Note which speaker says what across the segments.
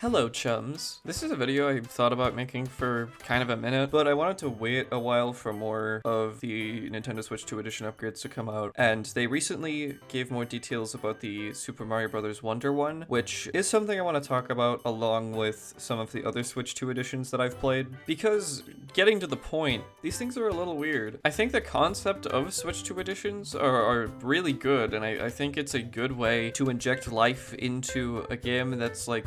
Speaker 1: Hello chums. This is a video I thought about making for kind of a minute, but I wanted to wait a while for more of the Nintendo Switch 2 Edition upgrades to come out, and they recently gave more details about the Super Mario Bros. Wonder one, which is something I want to talk about along with some of the other Switch 2 editions that I've played, because getting to the point, these things are a little weird. I think the concept of Switch 2 editions are really good, and I think it's a good way to inject life into a game that's like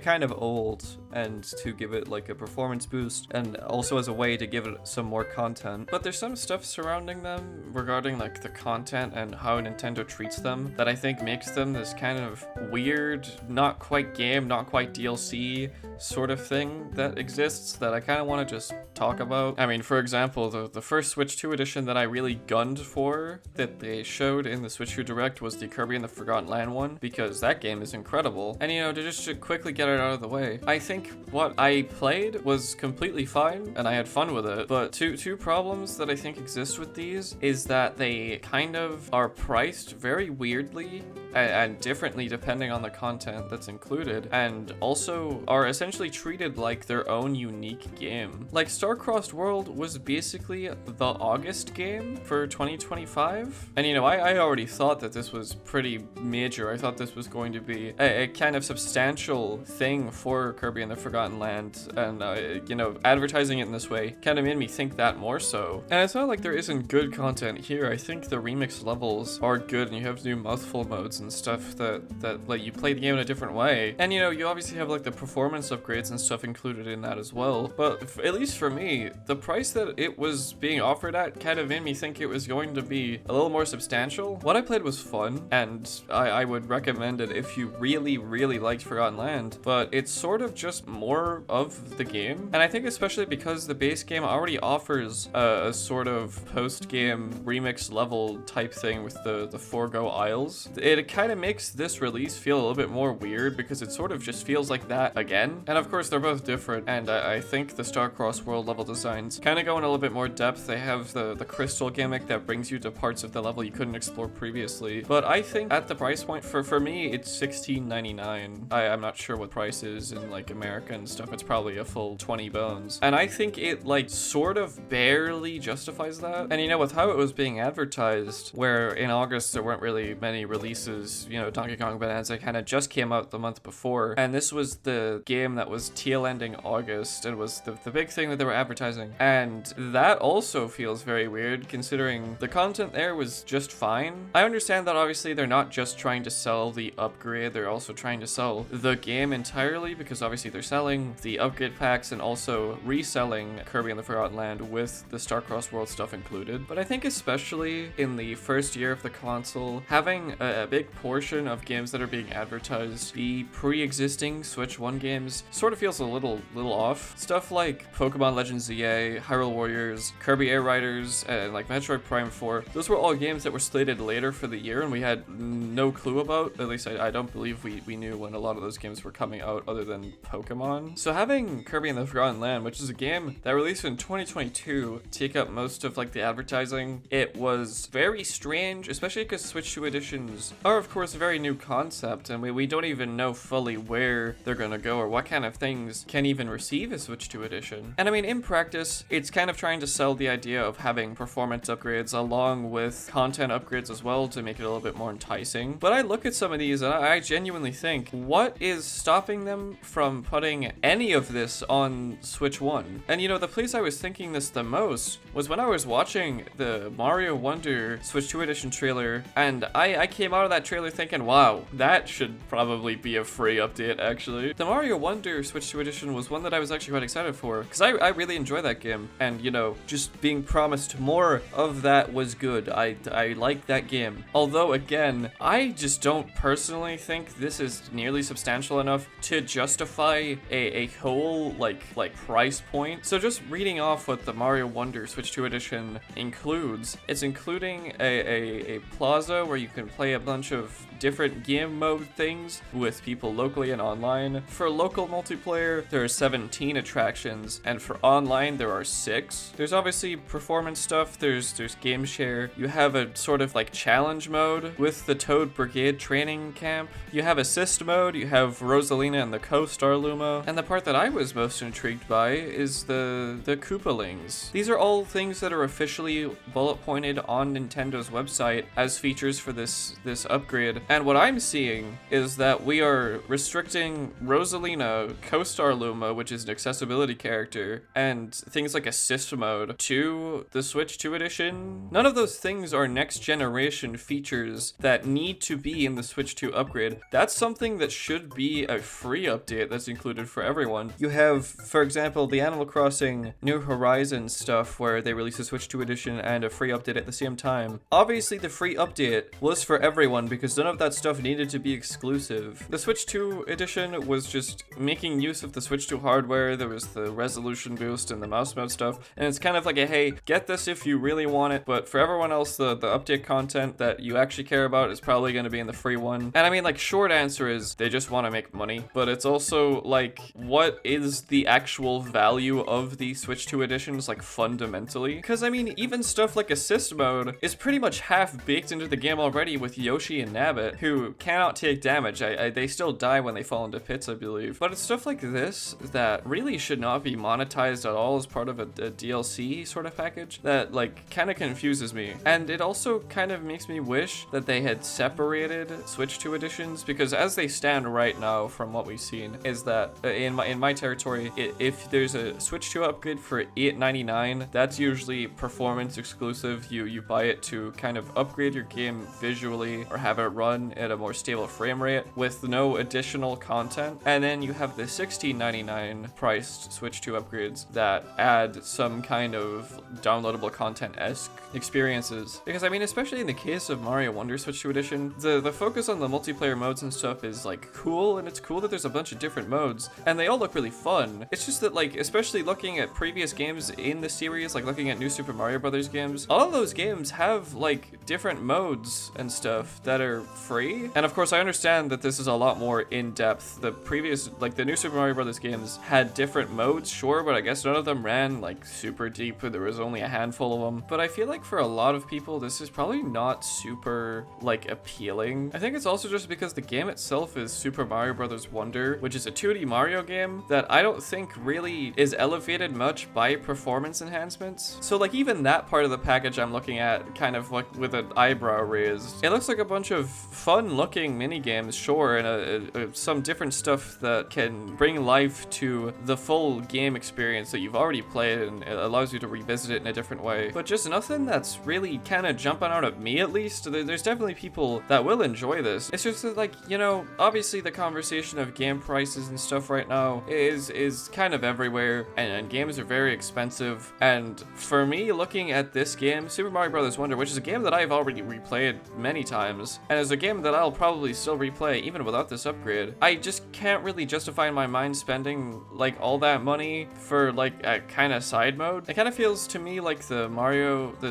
Speaker 1: kind of old, and to give it like a performance boost, and also as a way to give it some more content. But there's some stuff surrounding them regarding like the content and how Nintendo treats them that I think makes them this kind of weird, not quite game, not quite DLC sort of thing that exists that I kind of want to just talk about. I mean, for example, the first Switch 2 edition that I really gunned for that they showed in the Switch 2 Direct was the Kirby and the Forgotten Land one, because that game is incredible. And you know, to quickly get it out of the way, I think what I played was completely fine and I had fun with it, but two problems that I think exist with these is that they kind of are priced very weirdly and differently depending on the content that's included, and also are essentially treated like their own unique game. Like Star-Crossed World was basically the August game for 2025, and you know, I already thought that this was pretty major. I thought this was going to be a kind of substantial thing for Kirby and the Forgotten Land, and you know, advertising it in this way kind of made me think that more so. And it's not like there isn't good content here. I think the remix levels are good, and you have new mouthful modes and stuff that like you play the game in a different way. And you know, you obviously have like the performance upgrades and stuff included in that as well. But at least for me, the price that it was being offered at kind of made me think it was going to be a little more substantial. What I played was fun, and I would recommend it if you really liked Forgotten Land, but it's sort of just more of the game. And I think especially because the base game already offers a sort of post-game remix level type thing with the Forgo Isles, it kind of makes this release feel a little bit more weird because it sort of just feels like that again. And of course they're both different, and I think the Star-Crossed World level designs kind of go in a little bit more depth. They have the crystal gimmick that brings you to parts of the level you couldn't explore previously. But I think at the price point, for me, it's $16.99. I'm not sure what price is in like America and stuff. It's probably a full 20 bones. And I think it like sort of barely justifies that. And you know, with how it was being advertised, where in August there weren't really many releases, you know, Donkey Kong Bonanza kind of just came out the month before, and this was the game that was tail ending August and was the big thing that they were advertising. And that also feels very weird considering the content there was just fine. I understand that obviously they're not just trying to sell the upgrade, they're also trying to sell the game entirely, because obviously they're selling the upgrade packs and also reselling Kirby and the Forgotten Land with the Star-Crossed World stuff included. But I think especially in the first year of the console, having a big portion of games that are being advertised be pre-existing Switch 1 games sort of feels a little off. Stuff like Pokemon Legends ZA, Hyrule Warriors, Kirby Air Riders, and like Metroid Prime 4, those were all games that were slated later for the year and we had no clue about. At least I don't believe we knew when a lot of those games were coming out other than Pokemon. So having Kirby and the Forgotten Land, which is a game that released in 2022, take up most of like the advertising, it was very strange, especially because Switch 2 editions are of course a very new concept, and we don't even know fully where they're gonna go or what kind of things can even receive a Switch 2 edition. And I mean, in practice, it's kind of trying to sell the idea of having performance upgrades along with content upgrades as well to make it a little bit more enticing. But I look at some of these and I genuinely think, what is stopping them from putting any of this on Switch 1? And you know, the place I was thinking this the most was when I was watching the Mario Wonder Switch 2 edition trailer, and I came out of that trailer thinking, wow, that should probably be a free update actually. The Mario Wonder Switch 2 edition was one that I was actually quite excited for, because I really enjoy that game, and you know, just being promised more of that was good. I like that game. Although again, I just don't personally think this is nearly substantial enough to justify a whole like price point. So just reading off what the Mario Wonder Switch 2 edition includes, it's including a plaza where you can play a bunch of different game mode things with people locally and online. For local multiplayer, there are 17 attractions, and for online, there are 6. There's obviously performance stuff, there's game share. You have a sort of like challenge mode with the Toad Brigade training camp. You have assist mode, you have Rosalina and the Co-Star Luma, and the part that I was most intrigued by is the Koopalings. These are all things that are officially bullet pointed on Nintendo's website as features for this upgrade. And what I'm seeing is that we are restricting Rosalina, Co-Star Luma, which is an accessibility character, and things like assist mode to the Switch 2 edition. None of those things are next generation features that need to be in the Switch 2 upgrade. That's something that should be a free update that's included for everyone. You have, for example, the Animal Crossing New Horizons stuff where they release a Switch 2 edition and a free update at the same time. Obviously, the free update was for everyone because none of that stuff needed to be exclusive. The Switch 2 edition was just making use of the Switch 2 hardware. There was the resolution boost and the mouse mode stuff, and it's kind of like a, hey, get this if you really want it, but for everyone else, the update content that you actually care about is probably going to be in the free one. And I mean, like, short answer is they just want to make money, but it's also like, what is the actual value of the Switch 2 editions, like, fundamentally? Because I mean, even stuff like assist mode is pretty much half baked into the game already with Yoshi and Nabbit, who cannot take damage. They still die when they fall into pits, I believe. But it's stuff like this that really should not be monetized at all as part of a DLC sort of package that, like, kind of confuses me. And it also kind of makes me wish that they had separated Switch 2 editions, because as they stand right now, from what we've seen, is that in my territory, if there's a Switch 2 upgrade for $8.99, that's usually performance exclusive. You buy it to kind of upgrade your game visually or have it run at a more stable frame rate with no additional content. And then you have the $16.99 priced Switch 2 upgrades that add some kind of downloadable content-esque experiences. Because I mean, especially in the case of Mario Wonder Switch 2 edition, the focus on the multiplayer modes and stuff is like cool, and it's cool that there's a bunch of different modes and they all look really fun. It's just that, like, especially looking at previous games in the series, like looking at New Super Mario Brothers games, all of those games have like different modes and stuff that are free. And of course, I understand that this is a lot more in-depth. The previous, like the New Super Mario Brothers games had different modes, sure, but I guess none of them ran like super deep. There was only a handful of them. But I feel like for a lot of people, this is probably not super like appealing. I think it's also just because the game itself is Super Mario Brothers Wonder, which is a 2D Mario game that I don't think really is elevated much by performance enhancements. So like even that part of the package I'm looking at kind of like with an eyebrow raised. It looks like a bunch of fun looking mini games, sure, and some different stuff that can bring life to the full game experience that you've already played, and it allows you to revisit it in a different way. But just nothing that's really kind of jumping out at me, at least. There's definitely people that will enjoy this. It's just that, like, you know, obviously the conversation of game prices and stuff right now is kind of everywhere, and games are very expensive. And for me, looking at this game, Super Mario Bros. Wonder, which is a game that I've already replayed many times, and is a game that I'll probably still replay even without this upgrade, I just can't really justify in my mind spending like all that money for like a kind of side mode. It kind of feels to me like the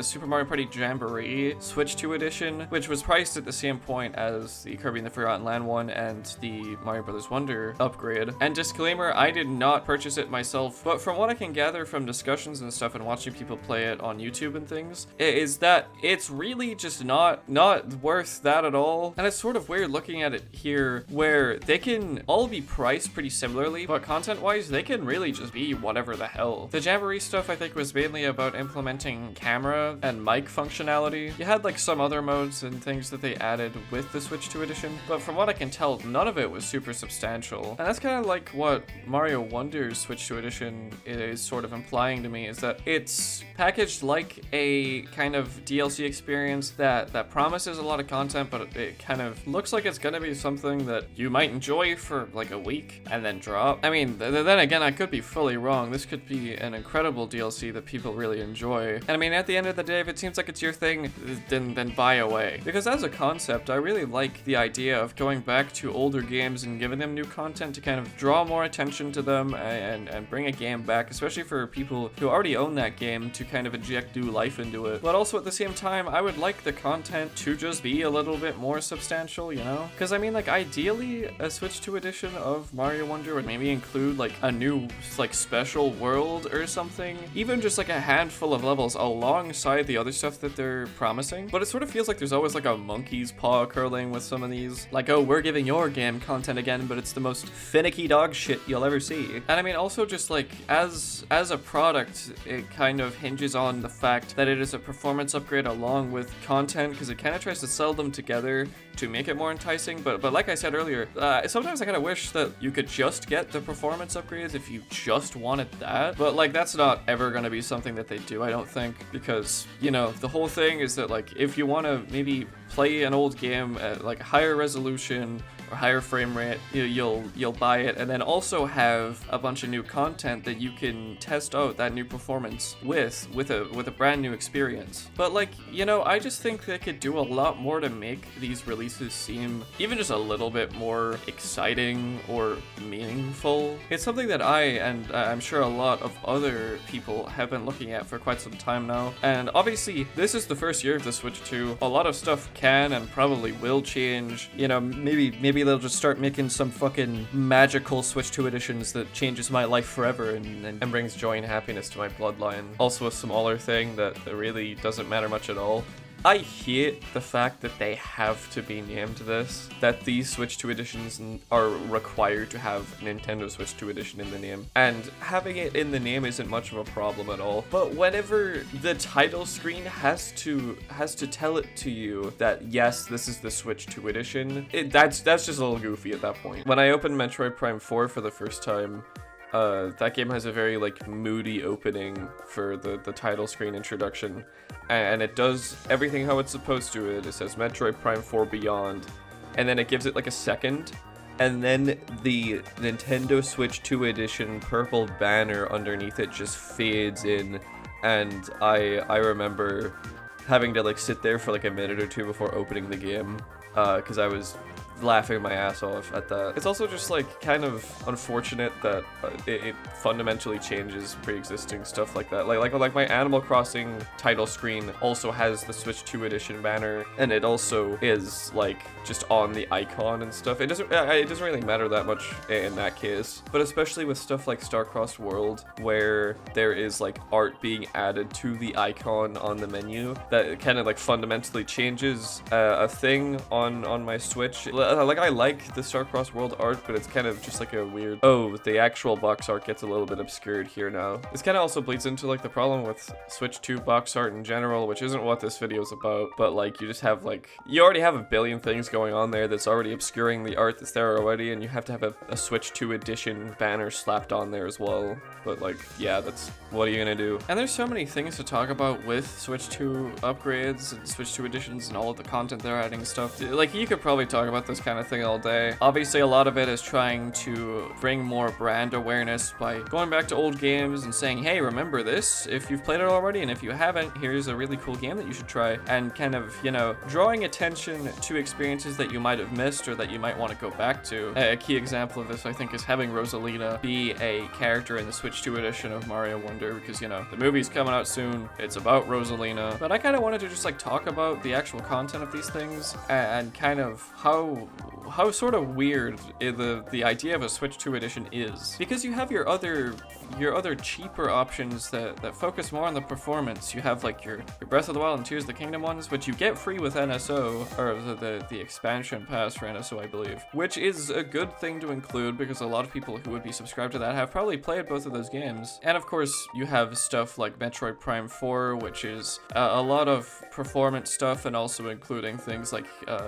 Speaker 1: Super Mario Party Jamboree Switch 2 edition, which was priced at the same point as the Kirby and the Forgotten Land one and the Mario Bros. Wonder upgrade. And disclaimer, I did not purchase it myself, but from what I can gather from discussions and stuff and watching people play it on YouTube and things, is that it's really just not worth that at all. And it's sort of weird looking at it here where they can all be priced pretty similarly, but content wise they can really just be whatever the hell. The Jamboree stuff I think was mainly about implementing camera and mic functionality. You had like some other modes and things that they added with the Switch 2 edition, but from what I can tell, none of it was super substantial. And that's kind of like what Mario Wonder's Switch 2 edition is sort of implying to me, is that it's packaged like a kind of DLC experience that promises a lot of content, but it kind of looks like it's gonna be something that you might enjoy for like a week and then drop. I mean, then again, I could be fully wrong. This could be an incredible DLC that people really enjoy. And I mean, at the end of the day, if it seems like it's your thing, then buy away. Because as a concept, I really like the idea of going back to older games and giving them new content to kind kind of draw more attention to them and bring a game back, especially for people who already own that game, to kind of inject new life into it. But also at the same time, I would like the content to just be a little bit more substantial, you know? Because I mean, like, ideally a Switch 2 edition of Mario Wonder would maybe include like a new like special world or something, even just like a handful of levels alongside the other stuff that they're promising. But it sort of feels like there's always like a monkey's paw curling with some of these, like, oh, we're giving your game content again, but it's the most finicky dog shit you'll ever see. And I mean, also just like as a product, it kind of hinges on the fact that it is a performance upgrade along with content, because it kind of tries to sell them together to make it more enticing. But like I said earlier, sometimes I kind of wish that you could just get the performance upgrades if you just wanted that. But like, that's not ever going to be something that they do, I don't think, because, you know, the whole thing is that like, if you want to maybe play an old game at like higher resolution or higher frame rate, you'll buy it, and then also have a bunch of new content that you can test out that new performance with a brand new experience. But like, you know, I just think they could do a lot more to make these releases seem even just a little bit more exciting or meaningful. It's something that I, and I'm sure a lot of other people, have been looking at for quite some time now. And obviously this is the first year of the Switch 2. A lot of stuff can and probably will change. You know, maybe they'll just start making some fucking magical Switch 2 editions that changes my life forever and brings joy and happiness to my bloodline. Also a smaller thing that really doesn't matter much at all. I hate the fact that they have to be named this, that these Switch 2 editions are required to have Nintendo Switch 2 edition in the name, and having it in the name isn't much of a problem at all. But whenever the title screen has to tell it to you that yes, this is the Switch 2 edition, that's just a little goofy at that point. When I opened Metroid Prime 4 for the first time, that game has a very like moody opening for the title screen introduction, and it does everything how it's supposed to. It says Metroid Prime 4 Beyond, and then it gives it like a second, and then the Nintendo Switch 2 edition purple banner underneath it just fades in, and I remember having to like sit there for like a minute or two before opening the game, because I was laughing my ass off at that. It's also just like kind of unfortunate that it fundamentally changes pre-existing stuff like that. Like my Animal Crossing title screen also has the Switch 2 edition banner, and it also is like just on the icon and stuff. It doesn't really matter that much in that case, but especially with stuff like Star-Crossed World, where there is like art being added to the icon on the menu that kind of like fundamentally changes a thing on my Switch. Like, I like the Star-Crossed World art, but it's kind of just like a weird, oh, the actual box art gets a little bit obscured here now. This kind of also bleeds into like the problem with Switch 2 box art in general, which isn't what this video is about, but like, you just have like, you already have a billion things going on there that's already obscuring the art that's there already, and you have to have a Switch 2 edition banner slapped on there as well. But like, yeah, that's, what are you gonna do? And there's so many things to talk about with Switch 2 upgrades and Switch 2 editions and all of the content they're adding stuff. Like, you could probably talk about this kind of thing all day. Obviously, a lot of it is trying to bring more brand awareness by going back to old games and saying, hey, remember this if you've played it already, and if you haven't, here's a really cool game that you should try, and kind of, you know, drawing attention to experiences that you might have missed or that you might want to go back to. A key example of this, I think, is having Rosalina be a character in the Switch 2 edition of Mario Wonder, because, you know, the movie's coming out soon, it's about Rosalina, but I kind of wanted to just like talk about the actual content of these things and kind of how sort of weird the idea of a Switch 2 edition is, because you have your other cheaper options that focus more on the performance. You have like your Breath of the Wild and Tears of the Kingdom ones, which you get free with NSO, or the expansion pass for NSO, I believe, which is a good thing to include because a lot of people who would be subscribed to that have probably played both of those games. And of course, you have stuff like Metroid Prime 4, which is a lot of performance stuff, and also including things like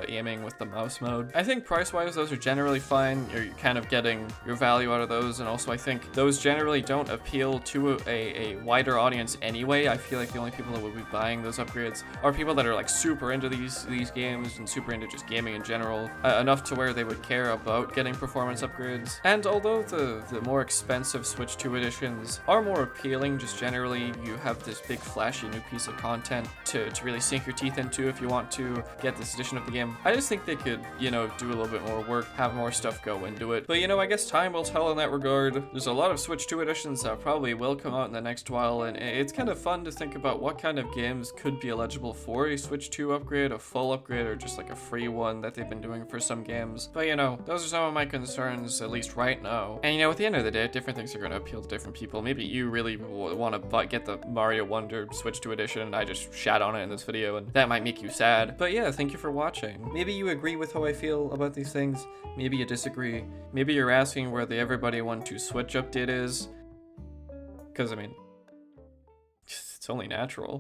Speaker 1: aiming with the mouse mode. I think price-wise, those are generally fine. You're kind of getting your value out of those, and also I think those generally don't appeal to a wider audience anyway. I feel like the only people that would be buying those upgrades are people that are like super into these games and super into just gaming in general, enough to where they would care about getting performance upgrades. And although the more expensive Switch 2 editions are more appealing, just generally you have this big flashy new piece of content to really sink your teeth into if you want to get this edition of the game. I just think they could, you know, know, do a little bit more work, have more stuff go into it. But you know, I guess time will tell in that regard. There's a lot of Switch 2 editions that probably will come out in the next while, and it's kind of fun to think about what kind of games could be eligible for a Switch 2 upgrade, a full upgrade, or just like a free one that they've been doing for some games. But you know, those are some of my concerns, at least right now. And you know, at the end of the day, different things are going to appeal to different people. Maybe you really want to get the Mario Wonder Switch 2 edition, and I just shat on it in this video, and that might make you sad. But yeah, thank you for watching. Maybe you agree with how I feel about these things. Maybe you disagree. Maybe you're asking where the Everybody Want to Switch update is. Because, I mean, it's only natural.